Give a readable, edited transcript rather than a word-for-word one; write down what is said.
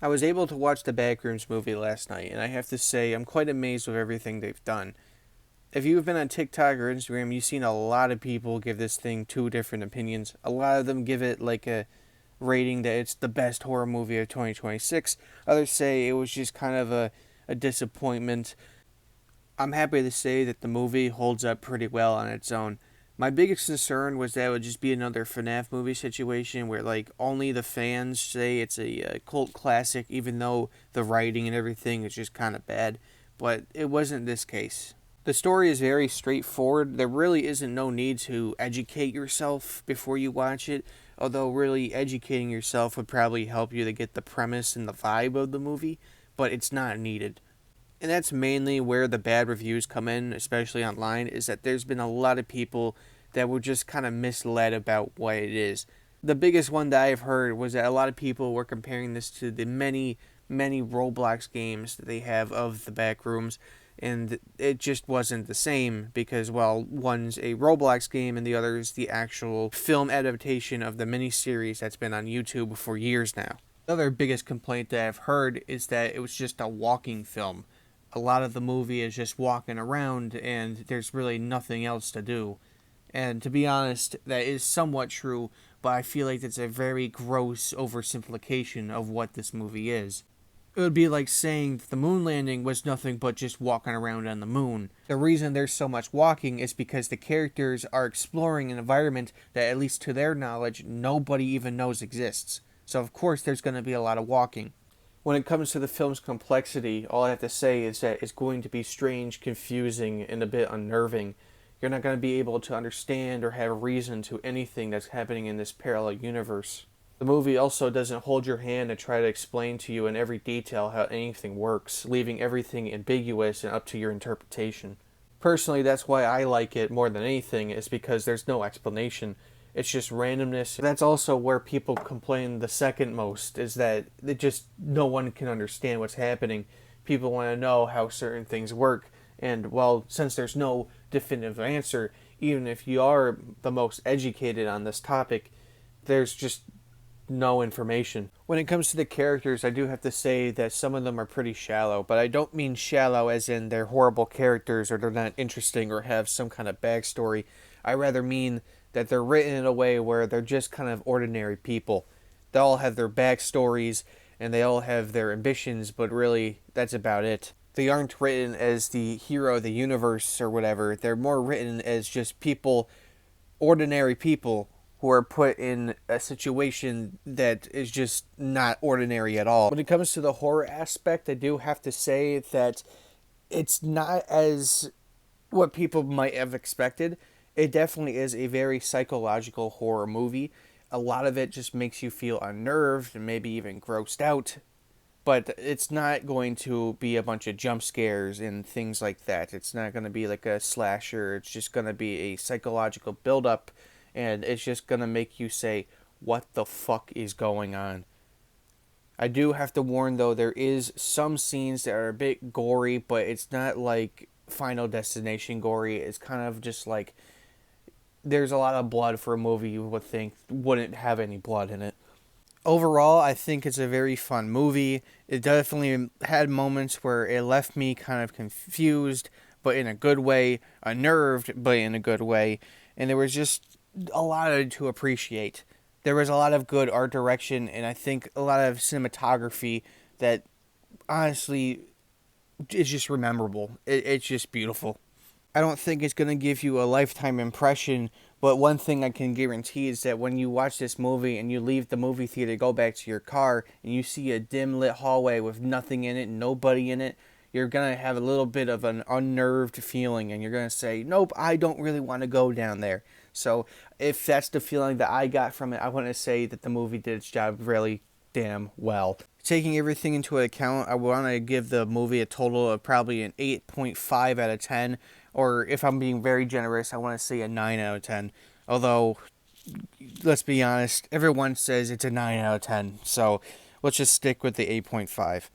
I was able to watch the Backrooms movie last night, and I have to say I'm quite amazed with everything they've done. If you've been on TikTok or Instagram, you've seen a lot of people give this thing two different opinions. A lot of them give it like a rating that it's the best horror movie of 2026. Others say it was just kind of a disappointment. I'm happy to say that the movie holds up pretty well on its own. My biggest concern was that it would just be another FNAF movie situation where like only the fans say it's a cult classic, even though the writing and everything is just kind of bad. But it wasn't this case. The story is very straightforward. There really isn't no need to educate yourself before you watch it, although really educating yourself would probably help you to get the premise and the vibe of the movie, but it's not needed. And that's mainly where the bad reviews come in, especially online, is that there's been a lot of people that were just kind of misled about what it is. The biggest one that I've heard was that a lot of people were comparing this to the many Roblox games that they have of the Backrooms, and it just wasn't the same because, well, one's a Roblox game and the other is the actual film adaptation of the miniseries that's been on YouTube for years now. The other biggest complaint that I've heard is that it was just a walking film. A lot of the movie is just walking around and there's really nothing else to do. And to be honest, that is somewhat true, but I feel like that's a very gross oversimplification of what this movie is. It would be like saying that the moon landing was nothing but just walking around on the moon. The reason there's so much walking is because the characters are exploring an environment that, at least to their knowledge, nobody even knows exists. So of course there's going to be a lot of walking. When it comes to the film's complexity, all I have to say is that it's going to be strange, confusing, and a bit unnerving. You're not going to be able to understand or have reason to anything that's happening in this parallel universe. The movie also doesn't hold your hand and try to explain to you in every detail how anything works, leaving everything ambiguous and up to your interpretation. Personally, that's why I like it more than anything, is because there's no explanation. It's just randomness. That's also where people complain the second most, is that it just no one can understand what's happening. People want to know how certain things work, and well, since there's no definitive answer, even if you are the most educated on this topic, there's just no information. When it comes to the characters, I do have to say that some of them are pretty shallow, but I don't mean shallow as in they're horrible characters or they're not interesting or have some kind of backstory. I rather mean that they're written in a way where they're just kind of ordinary people. They all have their backstories and they all have their ambitions, but really, that's about it. They aren't written as the hero of the universe or whatever. They're more written as just people, ordinary people, who are put in a situation that is just not ordinary at all. When it comes to the horror aspect, I do have to say that it's not as what people might have expected. It definitely is a very psychological horror movie. A lot of it just makes you feel unnerved and maybe even grossed out. But it's not going to be a bunch of jump scares and things like that. It's not going to be like a slasher. It's just going to be a psychological build-up, and it's just going to make you say, what the fuck is going on? I do have to warn, though, there is some scenes that are a bit gory, but it's not like Final Destination gory. It's kind of just like there's a lot of blood for a movie you would think wouldn't have any blood in it. Overall, I think it's a very fun movie. It definitely had moments where it left me kind of confused, but in a good way, unnerved, but in a good way. And there was just a lot to appreciate. There was a lot of good art direction, and I think a lot of cinematography that honestly is just memorable. It's just beautiful. I don't think it's going to give you a lifetime impression, but one thing I can guarantee is that when you watch this movie and you leave the movie theater, go back to your car, and you see a dim lit hallway with nothing in it and nobody in it, you're going to have a little bit of an unnerved feeling, and you're going to say, nope, I don't really want to go down there. So if that's the feeling that I got from it, I want to say that the movie did its job really damn well. Taking everything into account, I want to give the movie a total of probably an 8.5 out of 10, or if I'm being very generous, I want to say a 9 out of 10. Although, let's be honest, everyone says it's a 9 out of 10, so let's just stick with the 8.5.